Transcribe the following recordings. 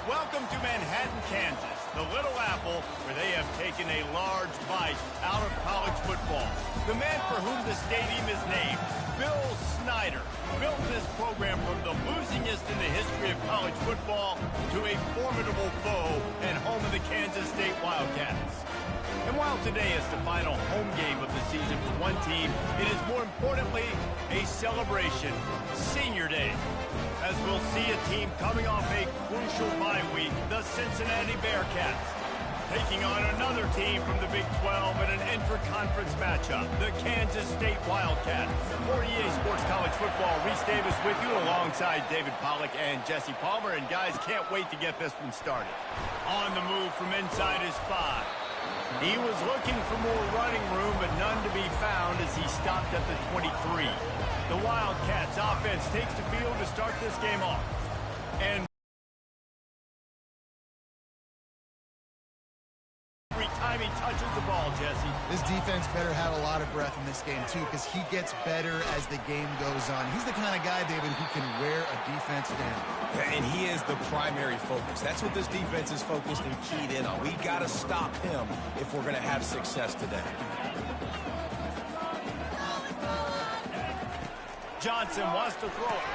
Welcome to Manhattan, Kansas, the Little Apple, where they have taken a large bite out of college football. The man for whom the stadium is named, Bill Snyder, built this program from the losingest in the history of college football to a formidable foe and home of the Kansas State Wildcats. And while today is the final home game of the season for one team, it is more importantly a celebration, Senior Day. As we'll see a team coming off a crucial bye week, the Cincinnati Bearcats, taking on another team from the Big 12 in an intra-conference matchup, the Kansas State Wildcats. For EA Sports College Football, Reese Davis with you alongside David Pollack and Jesse Palmer. And guys, can't wait to get this one started. On the move from inside his 5. He was looking for more running room, but none to be found as he stopped at the 23. The Wildcats offense takes the field to start this game off. And every time he touches the ball, Jesse. This defense better have a lot of breath in this game, too, because he gets better as the game goes on. He's the kind of guy, David, who can wear a defense down. And he is the primary focus. That's what this defense is focused and keyed in on. We've got to stop him if we're going to have success today. Johnson wants to throw it.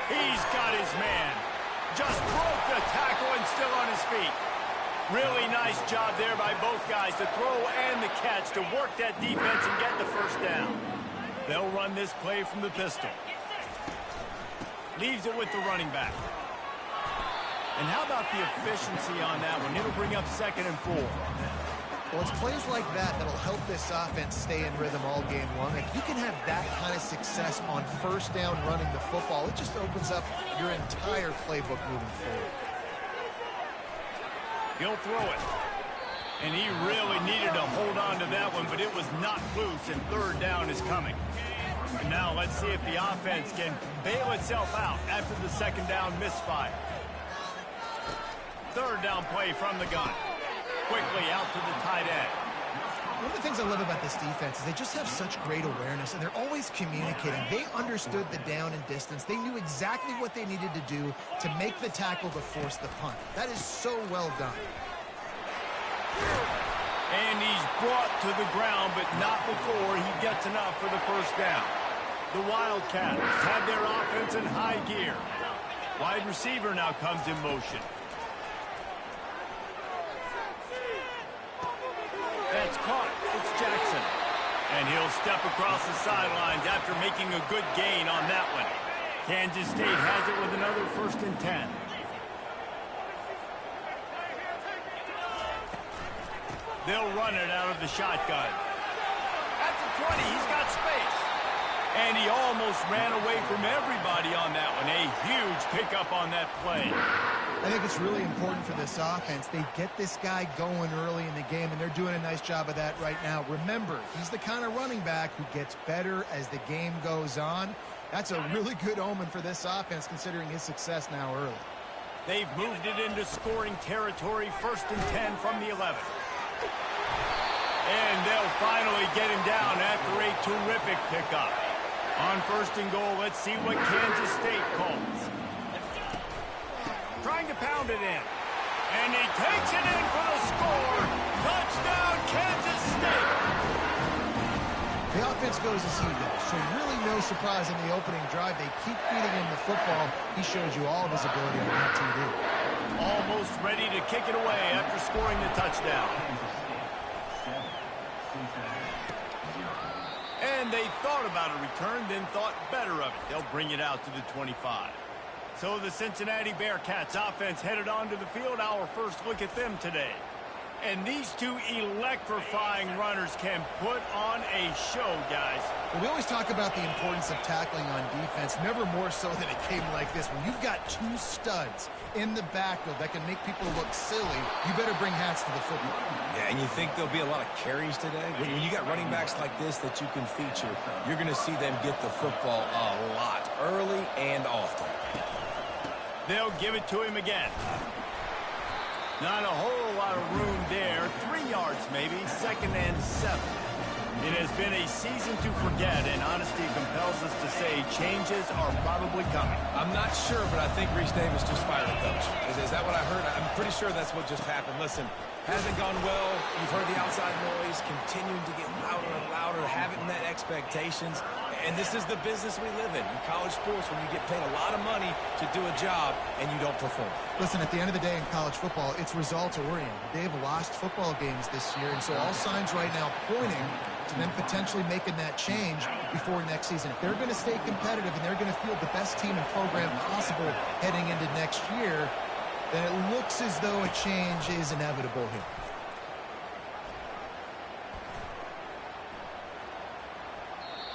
He's got his man. Just broke the tackle and still on his feet. Really nice job there by both guys, the throw and the catch, to work that defense and get the first down. They'll run this play from the pistol. Leaves it with the running back. And how about the efficiency on that one? It'll bring up 2nd and 4. Well, it's plays like that that'll help this offense stay in rhythm all game long. If you can have that kind of success on first down running the football, it just opens up your entire playbook moving forward. He'll throw it. And he really needed to hold on to that one, but it was not loose, and 3rd down is coming. And now let's see if the offense can bail itself out after the 2nd down misfire. 3rd down play from the gun. Quickly out to the tight end. One of the things I love about this defense is they just have such great awareness, and they're always communicating. They understood the down and distance. They knew exactly what they needed to do to make the tackle to force the punt. That is so well done. And he's brought to the ground, but not before he gets enough for the first down. The Wildcats have their offense in high gear. Wide receiver now comes in motion. That's caught. It's Jackson. And he'll step across the sidelines after making a good gain on that one. Kansas State has it with another 1st and 10. They'll run it out of the shotgun. At the 20, he's got space. And he almost ran away from everybody on that one. A huge pickup on that play. I think it's really important for this offense. They get this guy going early in the game, and they're doing a nice job of that right now. Remember, he's the kind of running back who gets better as the game goes on. That's a really good omen for this offense, considering his success now early. They've moved it into scoring territory, 1st and 10 from the 11. And they'll finally get him down after a terrific pickup. On 1st and goal, let's see what Kansas State calls. Trying to pound it in. And he takes it in for the score. Touchdown, Kansas State. The offense goes as he goes, so really no surprise in the opening drive. They keep feeding him the football. He shows you all of his ability on that TV. Almost ready to kick it away after scoring the touchdown. And they thought about a return, then thought better of it. They'll bring it out to the 25. So the Cincinnati Bearcats offense headed onto the field. Our first look at them today. And these two electrifying runners can put on a show, guys. Well, we always talk about the importance of tackling on defense, never more so than a game like this. When you've got 2 studs in the backfield that can make people look silly, you better bring hats to the football. Yeah, and you think there'll be a lot of carries today? When you got running backs like this that you can feature, you're going to see them get the football a lot, early and often. They'll give it to him again. Not a whole lot of room there. 3 yards maybe. 2nd and 7. It has been a season to forget, and honesty compels us to say changes are probably coming. I'm not sure, but I think Reese Davis just fired the coach. Is that what I heard? I'm pretty sure that's what just happened. Listen, hasn't gone well. You've heard the outside noise, continuing to get louder and louder, haven't met expectations. And this is the business we live in college sports, when you get paid a lot of money to do a job and you don't perform. Listen, at the end of the day in college football, it's results-oriented. They've lost football games this year, and so all signs right now pointing to them potentially making that change before next season. If they're going to stay competitive and they're going to field the best team and program possible heading into next year, then it looks as though a change is inevitable here.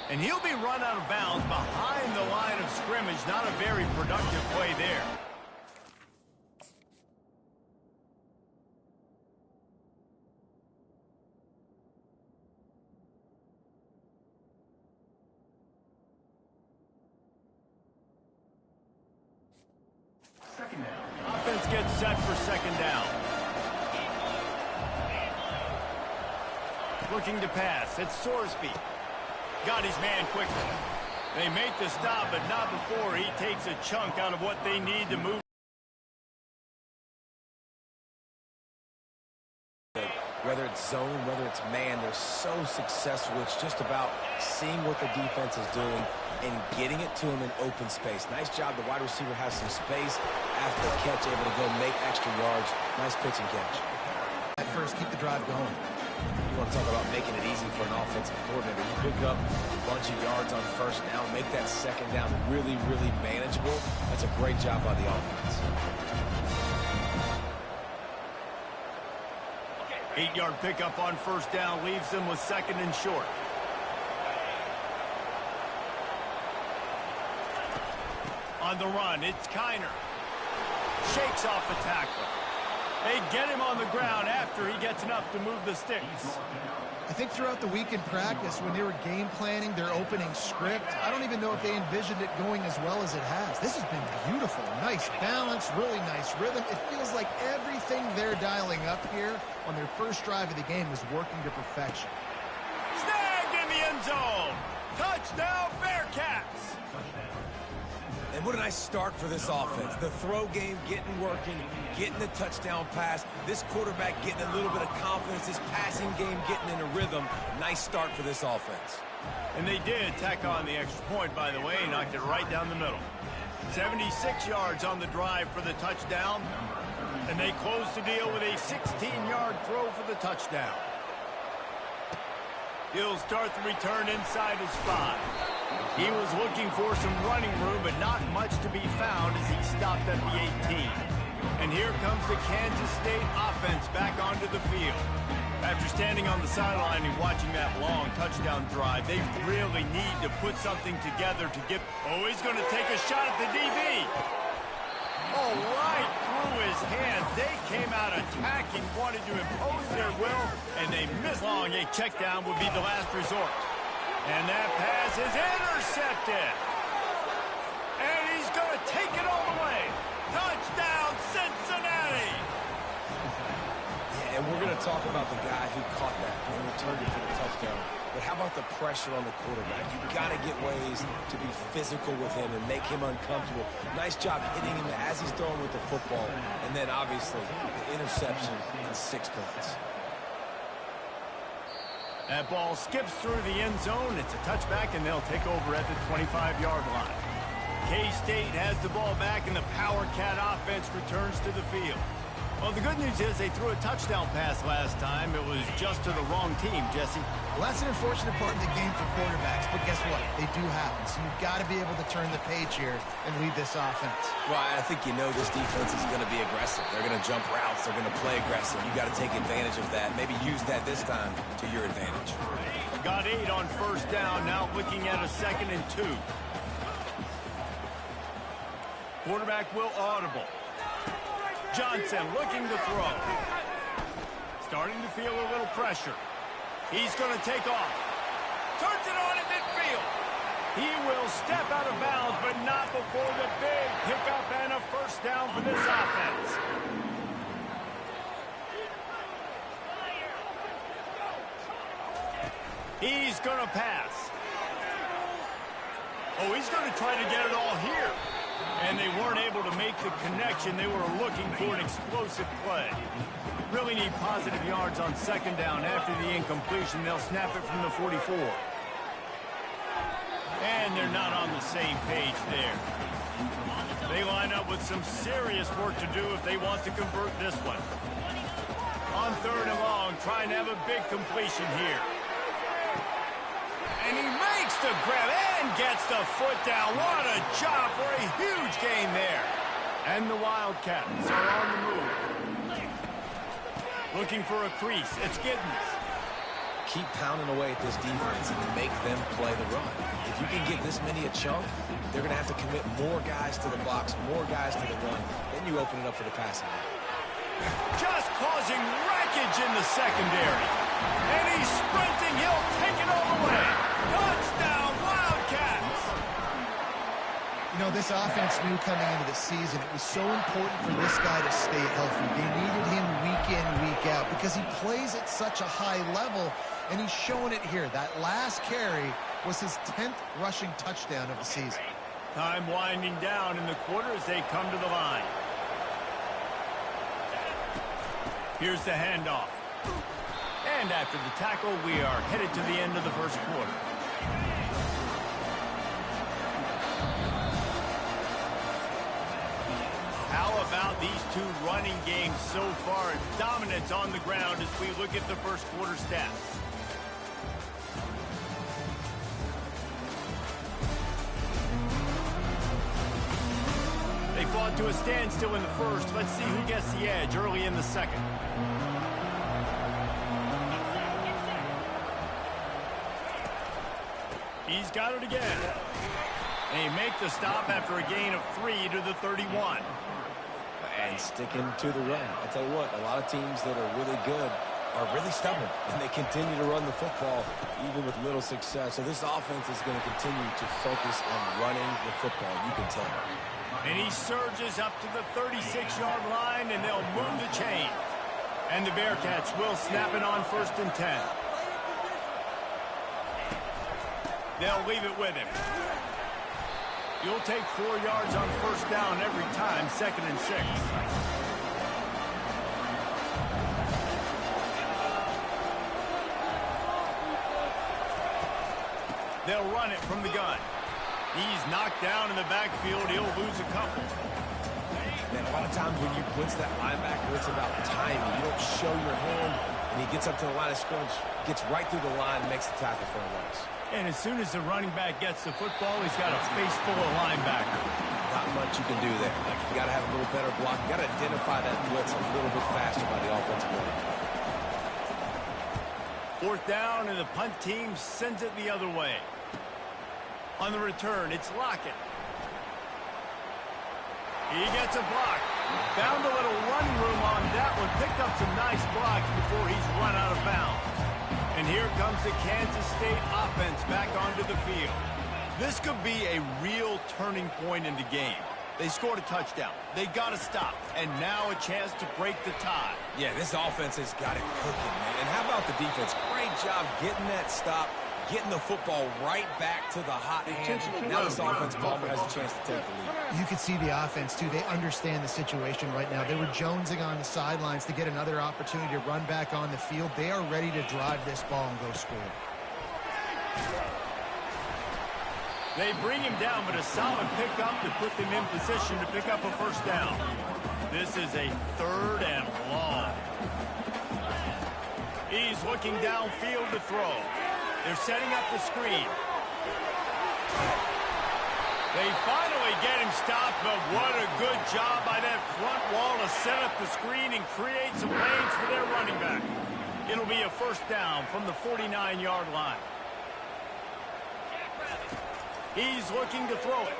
And he'll be run out of bounds behind the line of scrimmage. Not a very productive play there. Second down. Offense gets set for second down. Looking to pass. It's Sorsby. Got his man quickly. They make the stop, but not before he takes a chunk out of what they need to move. Whether it's zone, whether it's man, they're so successful. It's just about seeing what the defense is doing and getting it to him in open space. Nice job. The wide receiver has some space after the catch, able to go make extra yards. Nice pitch and catch. At first, keep the drive going. You want to talk about making it easy for an offensive coordinator. You pick up a bunch of yards on first down, make that second down really, really manageable. That's a great job by the offense. 8-yard pickup on first down leaves them with second and short. On the run, it's Kiner. Shakes off the tackle. They get him on the ground after he gets enough to move the sticks. I think throughout the week in practice, when they were game planning their opening script, I don't even know if they envisioned it going as well as it has. This has been beautiful. Nice balance, really nice rhythm. It feels like everything they're dialing up here on their first drive of the game is working to perfection. Snagged in the end zone. Touchdown, Bearcats. And what a nice start for this offense. The throw game working, getting the touchdown pass. This quarterback getting a little bit of confidence. This passing game getting in a rhythm. Nice start for this offense. And they did tack on the extra point, by the way. Knocked it right down the middle. 76 yards on the drive for the touchdown. And they close the deal with a 16-yard throw for the touchdown. He'll start the return inside his 5. He was looking for some running room, but not much to be found as he stopped at the 18. And here comes the Kansas State offense back onto the field. After standing on the sideline and watching that long touchdown drive, they really need to put something together to get... Oh, he's going to take a shot at the DB. Oh, right through his hand. They came out attacking, wanted to impose their will, and they missed long. A check down would be the last resort. And that pass is intercepted. And he's going to take it all the way. Touchdown, Cincinnati. Yeah, and we're going to talk about the guy who caught that and returned it for the touchdown. But how about the pressure on the quarterback? You've got to get ways to be physical with him and make him uncomfortable. Nice job hitting him as he's throwing with the football. And then, obviously, the interception and 6 points. That ball skips through the end zone. It's a touchback, and they'll take over at the 25-yard line. K-State has the ball back, and the Power Cat offense returns to the field. Well, the good news is they threw a touchdown pass last time. It was just to the wrong team, Jesse. Well, that's an unfortunate part of the game for quarterbacks, but guess what? They do happen, so you've got to be able to turn the page here and lead this offense. Well, I think you know this defense is going to be aggressive. They're going to jump routes. They're going to play aggressive. You got to take advantage of that. Maybe use that this time to your advantage. Got 8 on first down. Now looking at a 2nd and 2. Quarterback will audible. Johnson looking to throw. Starting to feel a little pressure. He's going to take off. Turns it on at midfield. He will step out of bounds, but not before the big pickup and a first down for this offense. He's going to pass. Oh, he's going to try to get it all here. And they weren't able to make the connection. They were looking for an explosive play. Really need positive yards on second down after the incompletion. They'll snap it from the 44. And they're not on the same page there. They line up with some serious work to do if they want to convert this one. On third and long, trying to have a big completion here. And he makes the grab and gets the foot down. What a job for a huge gain there. And the Wildcats are on the move. Looking for a crease. It's Giddens. Keep pounding away at this defense and make them play the run. If you can get this many a chunk, they're going to have to commit more guys to the box, more guys to the run. Then you open it up for the passing game. Just causing wreckage in the secondary. And he's sprinting. He'll take it all the way. Touchdown, Wildcats! You know, this offense knew coming into the season it was so important for this guy to stay healthy. They needed him week in, week out because he plays at such a high level, and he's showing it here. That last carry was his 10th rushing touchdown of the season. Time winding down in the quarter as they come to the line. Here's the handoff. And after the tackle, we are headed to the end of the first quarter. How about these two running games so far? Dominance on the ground as we look at the first quarter stats. They fought to a standstill in the first. Let's see who gets the edge early in the second. He's got it again. They make the stop after a gain of 3 to the 31. And sticking to the run. I tell you what, a lot of teams that are really good are really stubborn, and they continue to run the football even with little success. So this offense is going to continue to focus on running the football. You can tell. And he surges up to the 36-yard line, and they'll move the chain. And the Bearcats will snap it on 1st and 10. They'll leave it with him. You'll take 4 yards on 1st down every time, 2nd and 6. They'll run it from the gun. He's knocked down in the backfield. He'll lose a couple. Man, a lot of times when you blitz that linebacker, it's about timing. You don't show your hand, and he gets up to the line of scrimmage, gets right through the line, and makes the tackle for a loss. And as soon as the running back gets the football, he's got a face full of linebackers. Not much you can do there. You got to have a little better block. You got to identify that blitz a little bit faster by the offensive line. 4th down, and the punt team sends it the other way. On the return, it's Lockett. He gets a block. Found a little running room on that one. Picked up some nice blocks before he's run out of bounds. And here comes the Kansas State offense back onto the field. This could be a real turning point in the game. They scored a touchdown. They got to stop. And now a chance to break the tie. Yeah, this offense has got it cooking, man. And how about the defense? Great job getting that stop, getting the football right back to the hot hand. Now this offense Palmer has a chance to take the lead. You can see the offense, too. They understand the situation right now. They were jonesing on the sidelines to get another opportunity to run back on the field. They are ready to drive this ball and go score. They bring him down, but a solid pickup to put them in position to pick up a 1st down. This is a 3rd and long. He's looking downfield to throw. They're setting up the screen. They finally get him stopped, but what a good job by that front wall to set up the screen and create some lanes for their running back. It'll be a 1st down from the 49-yard line. He's looking to throw it.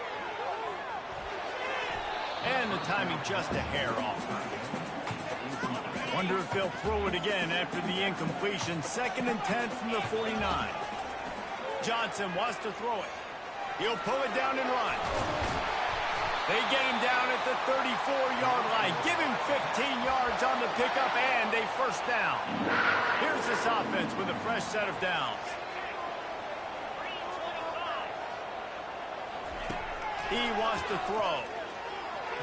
And the timing just a hair off. Wonder if they'll throw it again after the incompletion. 2nd and 10 from the 49. Johnson wants to throw it. He'll pull it down and run. They get him down at the 34-yard line. Give him 15 yards on the pickup and a 1st down. Here's this offense with a fresh set of downs. He wants to throw.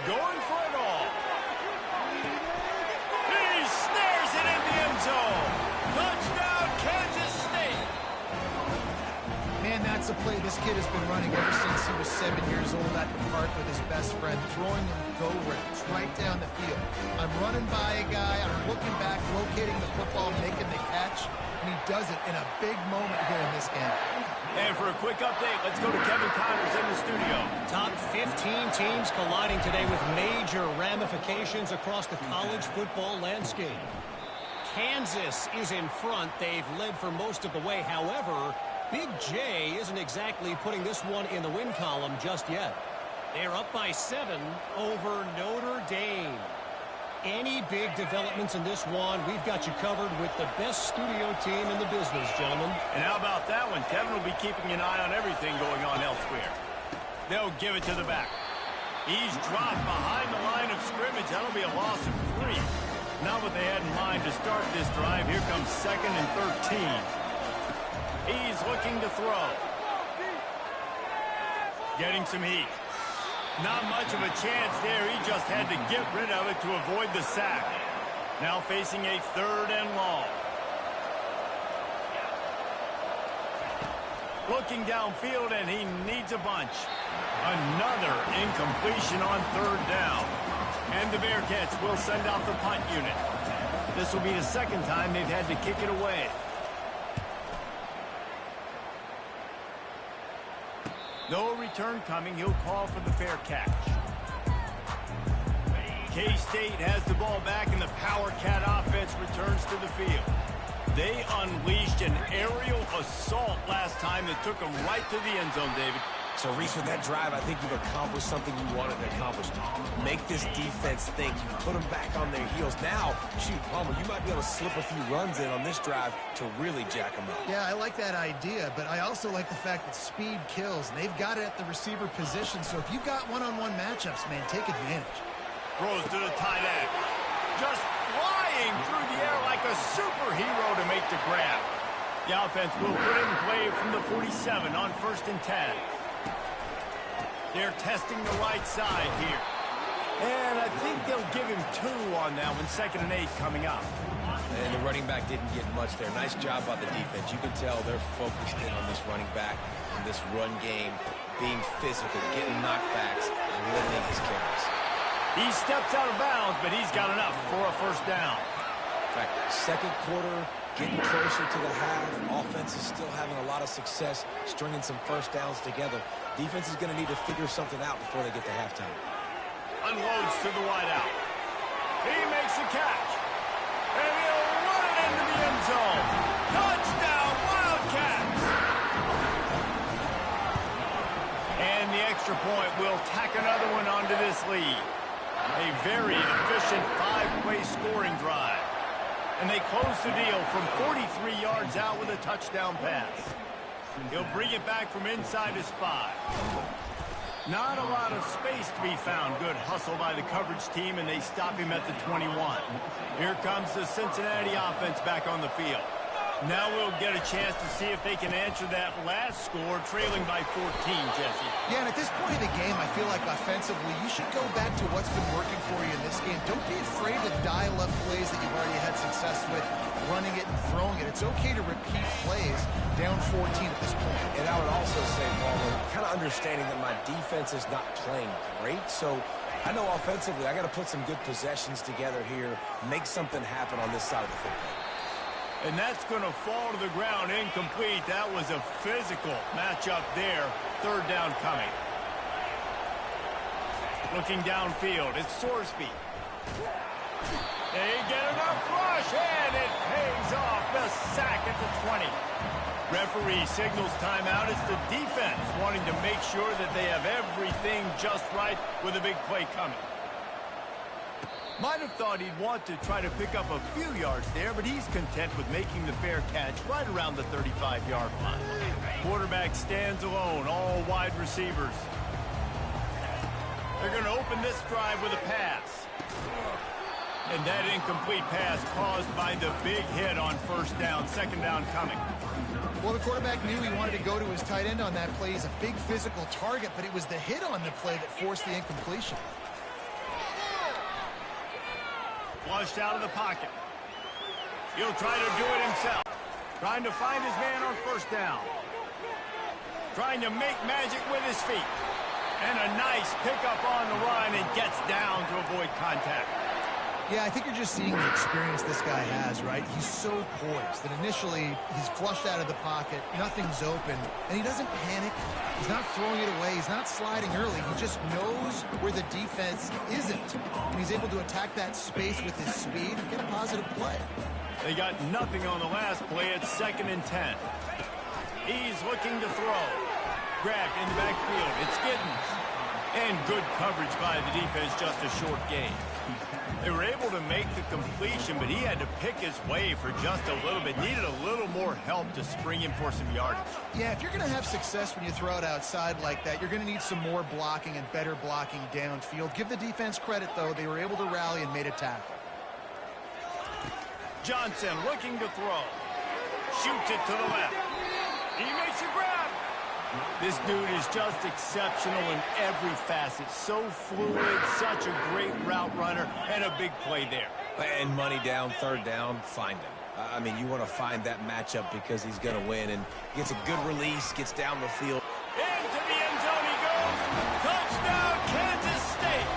Going for it all. He snares it in the end zone. Touchdown, Kansas State. Man, that's a play this kid has been running ever since he was 7 years old at the park with his best friend, throwing him go routes right down the field. I'm running by a guy, I'm looking back, locating the football, making the catch, and he does it in a big moment here in this game. And for a quick update, let's go to Kevin Connors in the studio. Top 15 teams colliding today with major ramifications across the college football landscape. Kansas is in front. They've led for most of the way. However, Big J isn't exactly putting this one in the win column just yet. They're up by 7 over Notre Dame. Any big developments in this one, we've got you covered with the best studio team in the business, gentlemen. And how about that one? Kevin will be keeping an eye on everything going on elsewhere. They'll give it to the back. He's dropped behind the line of scrimmage. That'll be a loss of 3. Not what they had in mind to start this drive. Here comes 2nd and 13. He's looking to throw. Getting some heat. Not much of a chance there. He just had to get rid of it to avoid the sack. Now facing a 3rd and long. Looking downfield, and he needs a bunch. Another incompletion on 3rd down. And the Bearcats will send out the punt unit. This will be the 2nd time they've had to kick it away. No return coming. He'll call for the fair catch. K-State has the ball back, and the Power Cat offense returns to the field. They unleashed an aerial assault last time that took them right to the end zone, David. So, Reese, with that drive, I think you've accomplished something you wanted to accomplish. Make this defense think. You put them back on their heels. Now, shoot, Palmer, you might be able to slip a few runs in on this drive to really jack them up. Yeah, I like that idea, but I also like the fact that speed kills. And they've got it at the receiver position, so if you've got one-on-one matchups, man, take advantage. Throws to the tight end. Just flying through the air like a superhero to make the grab. The offense will put it in play from the 47 on 1st and 10. They're testing the right side here. And I think they'll give him 2 on that one. 2nd and 8 coming up. And the running back didn't get much there. Nice job by the defense. You can tell they're focused in on this running back and this run game, being physical, getting knockbacks, and limiting his carries. He steps out of bounds, but he's got enough for a 1st down. In fact, 2nd quarter, getting closer to the half. Offense is still having a lot of success stringing some 1st downs together. Defense is going to need to figure something out before they get to halftime. Unloads to the wideout. He makes a catch. And he'll run it into the end zone. Touchdown, Wildcats! And the extra point will tack another one onto this lead. A very efficient 5-play scoring drive. And they close the deal from 43 yards out with a touchdown pass. He'll bring it back from inside his 5. Not a lot of space to be found. Good hustle by the coverage team, and they stop him at the 21. Here comes the Cincinnati offense back on the field. Now we'll get a chance to see if they can answer that last score, trailing by 14, Jesse. Yeah, and at this point in the game, I feel like offensively, you should go back to what's been working for you in this game. Don't be afraid to dial up plays that you've already had success with, running it and throwing it. It's okay to repeat plays down 14 at this point. And I would also say, Palmer, kind of understanding that my defense is not playing great, so I know offensively I got to put some good possessions together here, make something happen on this side of the football. And that's going to fall to the ground incomplete. That was a physical matchup there. 3rd down coming. Looking downfield, it's Sorsby. They get enough rush, and it pays off. The sack at the 20. Referee signals timeout. It's the defense wanting to make sure that they have everything just right with a big play coming. Might have thought he'd want to try to pick up a few yards there, but he's content with making the fair catch right around the 35-yard line. Quarterback stands alone, all wide receivers. They're going to open this drive with a pass. And that incomplete pass caused by the big hit on first down, second down coming. Well, the quarterback knew he wanted to go to his tight end on that play. He's a big physical target, but it was the hit on the play that forced the incompletion. Flushed out of the pocket. He'll try to do it himself. Trying to find his man on first down. Trying to make magic with his feet. And a nice pickup on the run and gets down to avoid contact. Yeah, I think you're just seeing the experience this guy has, right? He's so poised that initially he's flushed out of the pocket, nothing's open, and he doesn't panic. He's not throwing it away. He's not sliding early. He just knows where the defense isn't, and he's able to attack that space with his speed and get a positive play. They got nothing on the last play. It's 2nd and 10. He's looking to throw. Grabbed in the backfield. It's Giddens. And good coverage by the defense, just a short gain. They were able to make the completion, but he had to pick his way for just a little bit. Needed a little more help to spring him for some yardage. Yeah, if you're going to have success when you throw it outside like that, you're going to need some more blocking and better blocking downfield. Give the defense credit, though. They were able to rally and made a tackle. Johnson looking to throw. Shoots it to the left. He makes a grab. This dude is just exceptional in every facet. So fluid, such a great route runner, and a big play there. And money down, third down, find him. I mean, you want to find that matchup because he's going to win and gets a good release, gets down the field. Into the end zone he goes. Touchdown, Kansas State.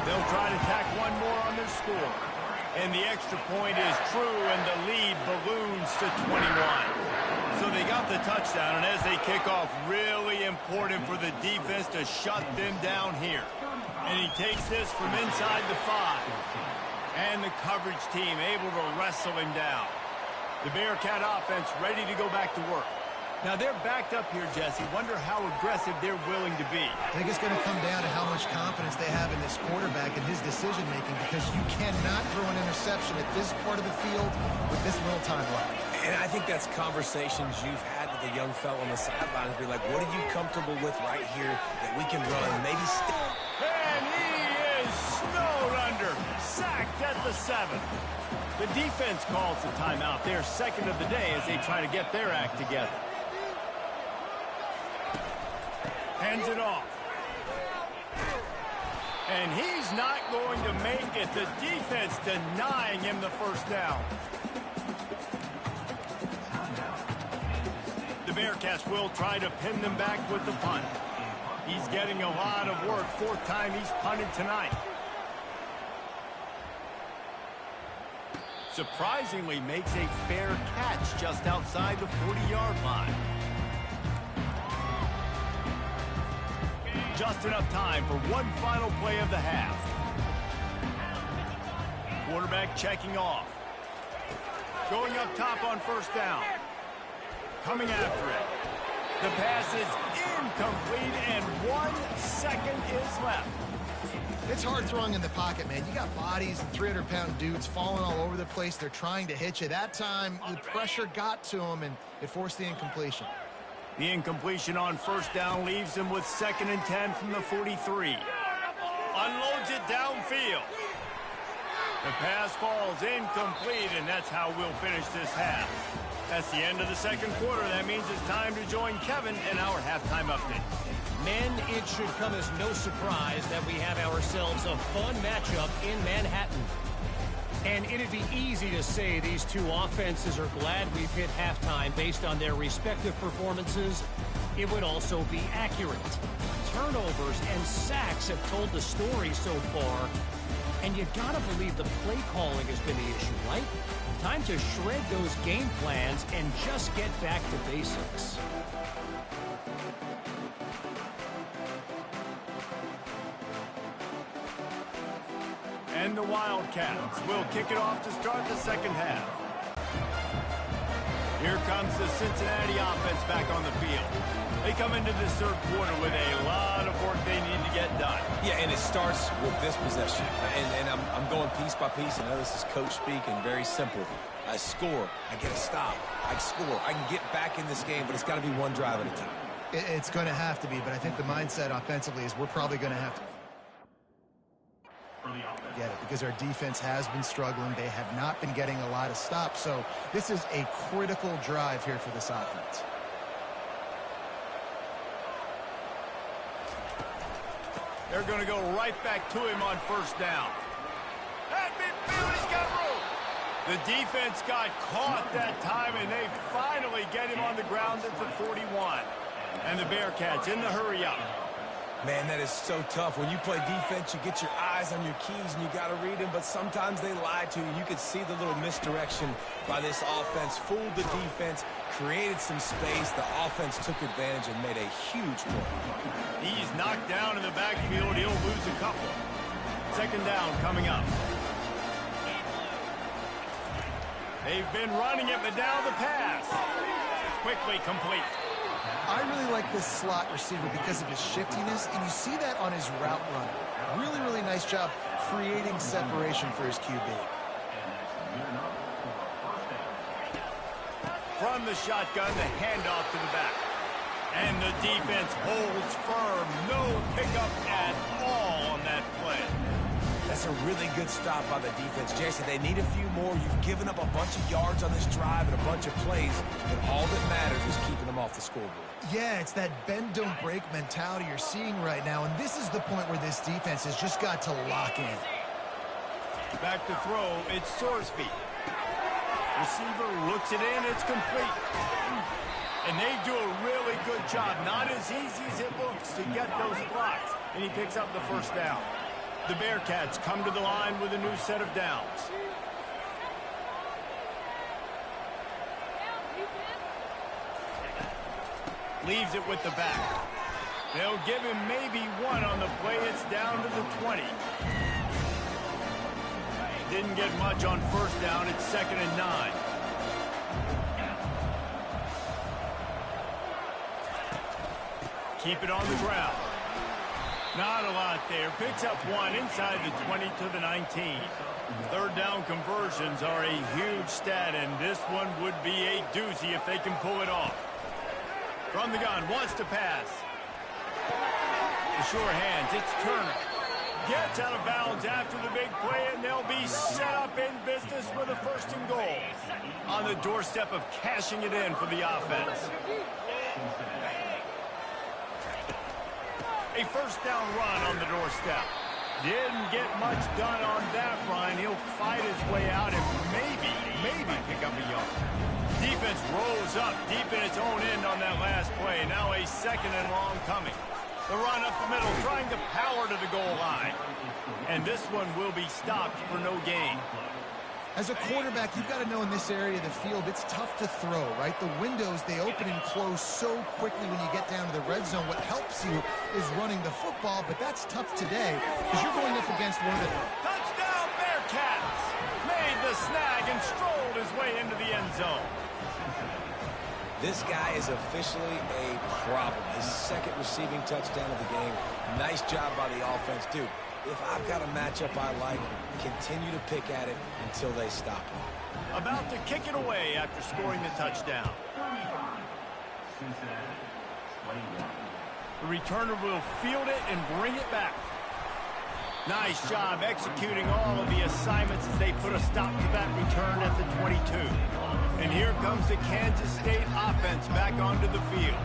They'll try to tack one more on their score. And the extra point is true, and the lead balloons to 21. So they got the touchdown, and as they kick off, really important for the defense to shut them down here. And he takes this from inside the 5. And the coverage team able to wrestle him down. The Bearcat offense ready to go back to work. Now they're backed up here, Jesse. Wonder how aggressive they're willing to be. I think it's going to come down to how much confidence they have in this quarterback and his decision-making, because you cannot throw an interception at this part of the field with this little time left. And I think that's conversations you've had with a young fellow on the sidelines. Be like, what are you comfortable with right here that we can run? Maybe and he is snowed under. Sacked at the 7. The defense calls the timeout. They're second of the day as they try to get their act together. Hands it off. And he's not going to make it. The defense denying him the first down. The Bearcats will try to pin them back with the punt. He's getting a lot of work. 4th time he's punted tonight. Surprisingly makes a fair catch just outside the 40-yard line. Just enough time for one final play of the half. Quarterback checking off. Going up top on first down. Coming after it. The pass is incomplete, and 1 second is left. It's hard throwing in the pocket, man. You got bodies and 300-pound dudes falling all over the place. They're trying to hit you. That time, the pressure got to him, and it forced the incompletion. The incompletion on first down leaves him with 2nd and 10 from the 43. Unloads it downfield. The pass falls incomplete, and that's how we'll finish this half. That's the end of the second quarter. That means it's time to join Kevin in our halftime update. Men, it should come as no surprise that we have ourselves a fun matchup in Manhattan. And it'd be easy to say these two offenses are glad we've hit halftime based on their respective performances. It would also be accurate. Turnovers and sacks have told the story so far. And you gotta believe the play calling has been the issue, right? Time to shred those game plans and just get back to basics. And the Wildcats will kick it off to start the second half. Here comes the Cincinnati offense back on the field. They come into this third quarter with a lot of work they need to get done. Yeah, and it starts with this possession. And I'm going piece by piece. I know this is coach speak and very simple. I score, I get a stop, I score. I can get back in this game, but it's got to be one drive at a time. It's going to have to be, but I think the mindset offensively is we're probably going to have to get it because our defense has been struggling. They have not been getting a lot of stops. So this is a critical drive here for this offense. They're going to go right back to him on first down. At midfield, he's got room. The defense got caught that time, and they finally get him on the ground at the 41. And the Bearcats in the hurry up. Man, that is so tough. When you play defense, you get your eyes on your keys, and you got to read them, but sometimes they lie to you. You could see the little misdirection by this offense, fooled the defense, created some space. The offense took advantage and made a huge play. He's knocked down in the backfield. He'll lose a couple. Second down coming up. They've been running it, but now the pass. Quickly complete. I really like this slot receiver because of his shiftiness, and you see that on his route running. Really, really nice job creating separation for his QB. From the shotgun, the handoff to the back. And the defense holds firm. No pickup at all on that play. That's a really good stop by the defense. Jason, they need a few more. You've given up a bunch of yards on this drive and a bunch of plays, but all that matters is keeping them off the scoreboard. Yeah, it's that bend, don't break mentality you're seeing right now, and this is the point where this defense has just got to lock in. Back to throw, it's Sorsby. Receiver looks it in, it's complete. And they do a really good job. Not as easy as it looks to get those blocks. And he picks up the first down. The Bearcats come to the line with a new set of downs. Leaves it with the back. They'll give him maybe one on the play. It's down to the 20. Didn't get much on first down. It's 2nd and 9. Keep it on the ground. Not a lot there. Picks up one inside the 20 to the 19. Third down conversions are a huge stat, and this one would be a doozy if they can pull it off. From the gun, wants to pass. The sure hands, it's Turner. Gets out of bounds after the big play, and they'll be set up in business with a 1st and goal. On the doorstep of cashing it in for the offense. A 1st down run on the doorstep. Didn't get much done on that run. He'll fight his way out and maybe pick up a yard. Defense rose up deep in its own end on that last play. Now a 2nd and long coming. The run up the middle, trying to power to the goal line. And this one will be stopped for no gain. As a quarterback, you've got to know in this area of the field, it's tough to throw, right? The windows, they open and close so quickly when you get down to the red zone. What helps you is running the football, but that's tough today because you're going up against one of the... Touchdown, Bearcats! Made the snag and strolled his way into the end zone. This guy is officially a problem. His 2nd receiving touchdown of the game. Nice job by the offense. Dude, if I've got a matchup I like, continue to pick at it until they stop him. About to kick it away after scoring the touchdown. The returner will field it and bring it back. Nice job executing all of the assignments as they put a stop to that return at the 22. And here comes the Kansas State offense back onto the field.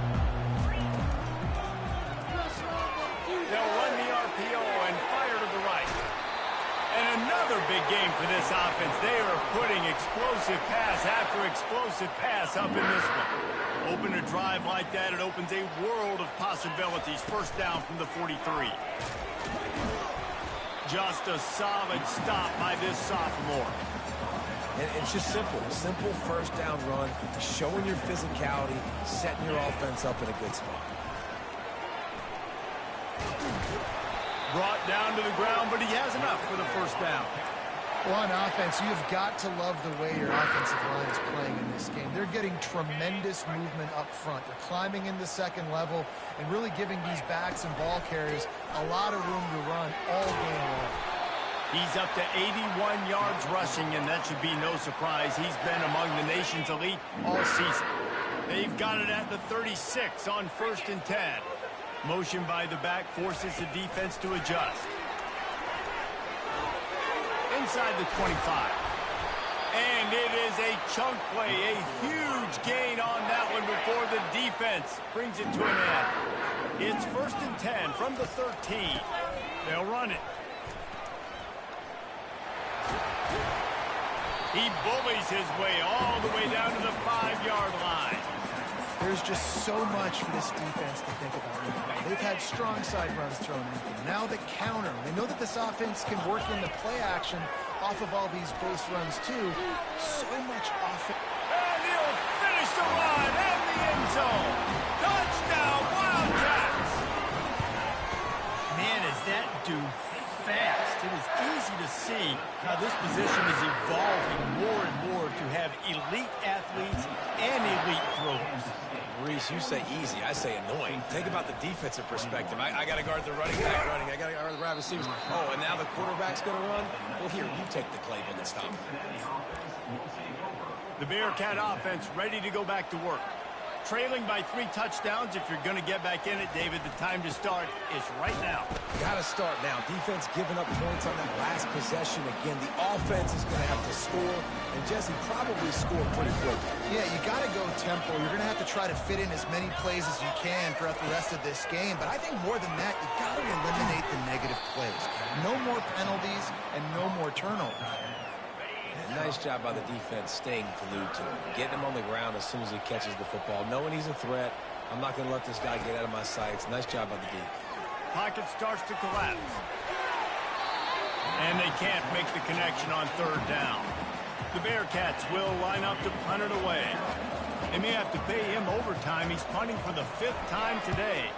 They'll run the RPO and fire to the right. And another big game for this offense. They are putting explosive pass after explosive pass up in this one. Open a drive like that, it opens a world of possibilities. 1st down from the 43. Just a solid stop by this sophomore. And it's just simple. Simple 1st down run, showing your physicality, setting your offense up in a good spot. Brought down to the ground, but he has enough for the 1st down. Well, on offense, you've got to love the way your offensive line is playing in this game. They're getting tremendous movement up front. They're climbing in the 2nd level and really giving these backs and ball carriers a lot of room to run all game long. He's up to 81 yards rushing, and that should be no surprise. He's been among the nation's elite all season. They've got it at the 36 on 1st and 10. Motion by the back forces the defense to adjust. inside the 25. And it is a chunk play, a huge gain on that one before the defense brings it to an end. It's 1st and 10 from the 13. They'll run it. He bullies his way all the way down to the 5-yard line. There's just so much for this defense to think about right now. They've had strong side runs thrown in. Now the counter. They know that this offense can work in the play action off of all these base runs too. So much offense. And he'll finish the run and the end zone. Touchdown, Wildcats! Man, is that dude fast. It is easy to see how this position is evolving more and more to have elite athletes and elite throwers. Reese, you say easy, I say annoying. Think about the defensive perspective. I got to guard the running back running. I got to guard the wide receivers. Oh, and now the quarterback's going to run? Well, here, you take the Cleveland and stop him. The Bearcat offense ready to go back to work. Trailing by 3 touchdowns. If you're going to get back in it, David, the time to start is right now. Got to start now. Defense giving up points on that last possession. Again, the offense is going to have to score, and Jesse probably score pretty quick. Yeah, you got to go tempo. You're going to have to try to fit in as many plays as you can throughout the rest of this game. But I think more than that, you got to eliminate the negative plays. No more penalties and no more turnovers. Nice job by the defense staying glued to him. Getting him on the ground as soon as he catches the football. Knowing he's a threat. I'm not going to let this guy get out of my sights. Nice job by the D. Pocket starts to collapse. And they can't make the connection on 3rd down. The Bearcats will line up to punt it away. They may have to pay him overtime. He's punting for the 5th time today.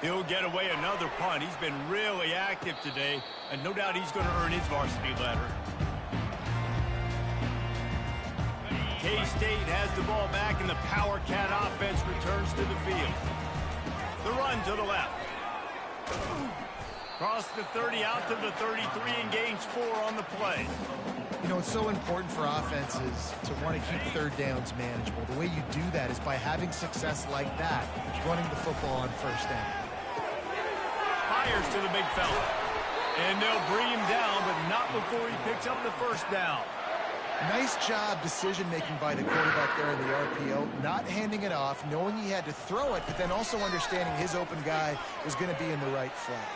He'll get away another punt. He's been really active today, and no doubt he's going to earn his varsity letter. K-State has the ball back, and the Power Cat offense returns to the field. The run to the left. Cross the 30 out to the 33 and gains 4 on the play. You know, it's so important for offenses to want to keep 3rd downs manageable. The way you do that is by having success like that, running the football on 1st down. Fires to the big fella. And they'll bring him down, but not before he picks up the 1st down. Nice job decision-making by the quarterback there in the RPO, not handing it off, knowing he had to throw it, but then also understanding his open guy was going to be in the right flat.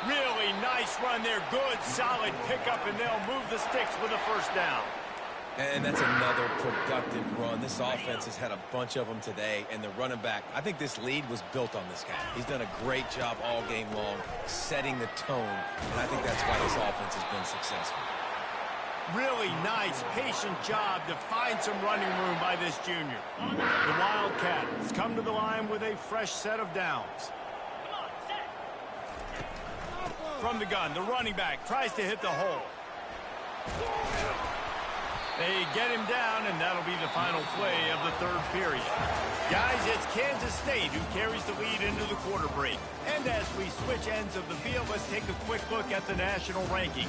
Really nice run there. Good, solid pickup, and they'll move the sticks with a 1st down. And that's another productive run. This offense has had a bunch of them today, and the running back, I think this lead was built on this guy. He's done a great job all game long, setting the tone, and I think that's why this offense has been successful. Really nice, patient job to find some running room by this junior. The Wildcats come to the line with a fresh set of downs. From the gun, the running back tries to hit the hole. They get him down, and that'll be the final play of the 3rd period. Guys, it's Kansas State who carries the lead into the quarter break. And as we switch ends of the field, let's take a quick look at the national rankings.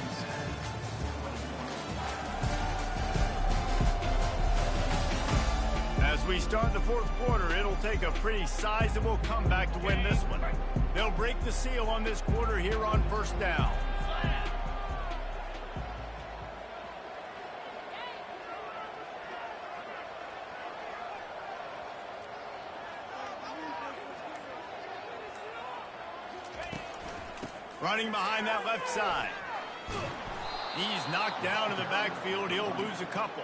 As we start the 4th quarter, it'll take a pretty sizable comeback to win this one. They'll break the seal on this quarter here on 1st down. Running behind that left side. He's knocked down in the backfield. He'll lose a couple.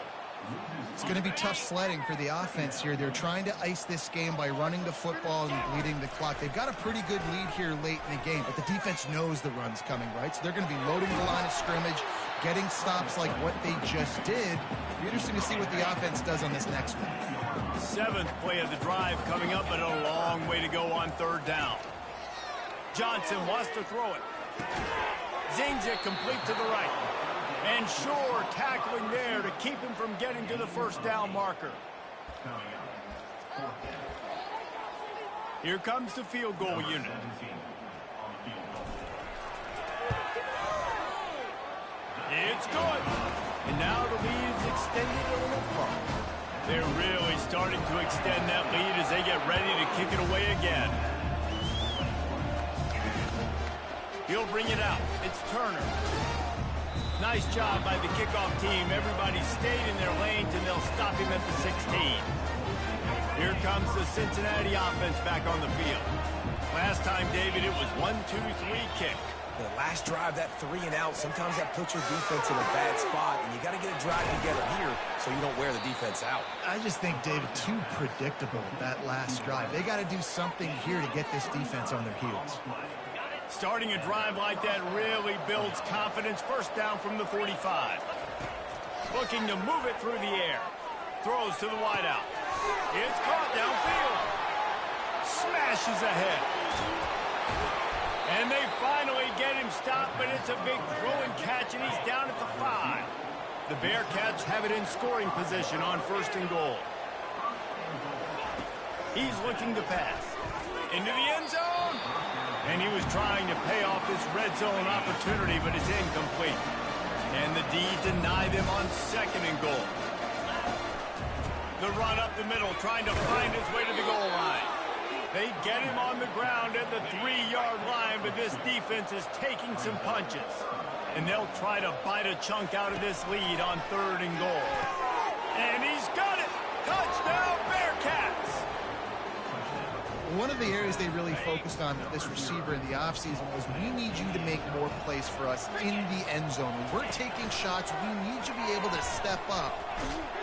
It's going to be tough sledding for the offense here. They're trying to ice this game by running the football and bleeding the clock. They've got a pretty good lead here late in the game, but the defense knows the run's coming, right? So they're going to be loading the line of scrimmage, getting stops like what they just did. It'll be interesting to see what the offense does on this next one. 7th play of the drive coming up, but a long way to go on 3rd down. Johnson wants to throw it. Zings it complete to the right. And Shore tackling there to keep him from getting to the 1st down marker. Here comes the field goal unit. It's good. And now the lead is extended a little further. They're really starting to extend that lead as they get ready to kick it away again. He'll bring it out. It's Turner. Nice job by the kickoff team. Everybody stayed in their lanes, and they'll stop him at the 16. Here comes the Cincinnati offense back on the field. Last time, David, it was 1-2-3 kick. The last drive, that 3 and out, sometimes that puts your defense in a bad spot, and you got to get a drive together here so you don't wear the defense out. I just think, David, too predictable, that last drive. They got to do something here to get this defense on their heels. Starting a drive like that really builds confidence. First down from the 45. Looking to move it through the air. Throws to the wideout. It's caught downfield. Smashes ahead. And they finally get him stopped, but it's a big throw and catch, and he's down at the 5. The Bearcats have it in scoring position on 1st and goal. He's looking to pass. Into the end zone. And he was trying to pay off this red zone opportunity, but it's incomplete. And the D denied them on 2nd and goal. The run up the middle, trying to find his way to the goal line. They get him on the ground at the 3-yard line, but this defense is taking some punches. And they'll try to bite a chunk out of this lead on 3rd and goal. And he's got it! Touchdown, Bearcats! One of the areas they really focused on with this receiver in the offseason was, we need you to make more plays for us in the end zone. When we're taking shots, we need you to be able to step up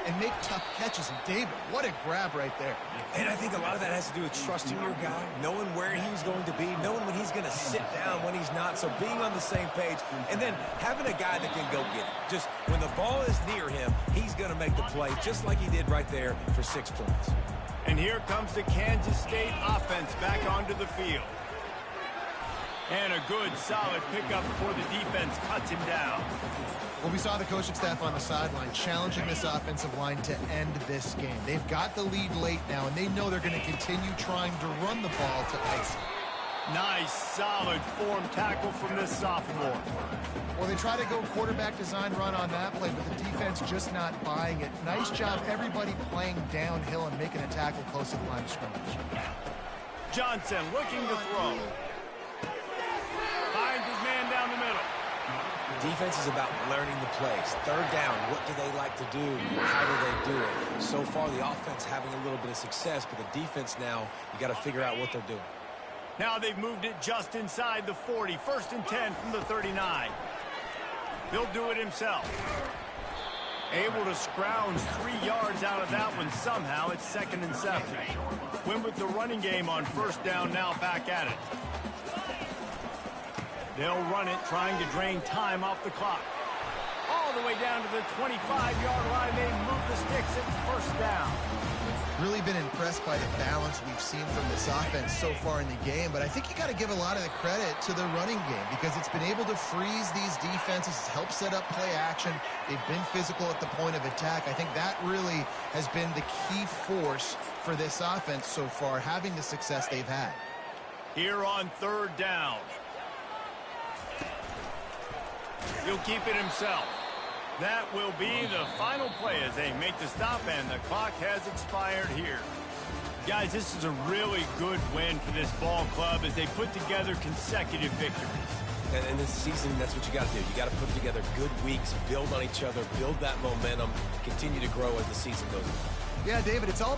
and make tough catches. And David, what a grab right there. And I think a lot of that has to do with trusting your guy, knowing where he's going to be, knowing when he's going to sit down, when he's not. So being on the same page, and then having a guy that can go get it. Just when the ball is near him, he's going to make the play, just like he did right there for 6 points. And here comes the Kansas State offense back onto the field. And a good, solid pickup before the defense cuts him down. Well, we saw the coaching staff on the sideline challenging this offensive line to end this game. They've got the lead late now, and they know they're going to continue trying to run the ball to ice it. Nice, solid form tackle from this sophomore. Well, they try to go quarterback design run on that play, but the defense just not buying it. Nice job, everybody playing downhill and making a tackle close to the line of scrimmage. Johnson looking to throw. Finds his man down the middle. Defense is about learning the plays. 3rd down, what do they like to do? How do they do it? So far, the offense having a little bit of success, but the defense now, you got to figure out what they're doing. Now they've moved it just inside the 40. 1st and 10 from the 39. He'll do it himself. Able to scrounge 3 yards out of that one somehow. It's 2nd and 7. Win with the running game on 1st down, now back at it. They'll run it, trying to drain time off the clock. All the way down to the 25-yard line. They move the sticks. It's 1st down. Really been impressed by the balance we've seen from this offense so far in the game, but I think you got to give a lot of the credit to the running game because it's been able to freeze these defenses, help set up play action. They've been physical at the point of attack. I think that really has been the key force for this offense so far, having the success they've had. Here on 3rd down. He'll keep it himself. That will be the final play as they make the stop, and the clock has expired here. Guys, this is a really good win for this ball club as they put together consecutive victories. And in this season, that's what you got to do. You got to put together good weeks, build on each other, build that momentum, continue to grow as the season goes on. Yeah, David, it's all about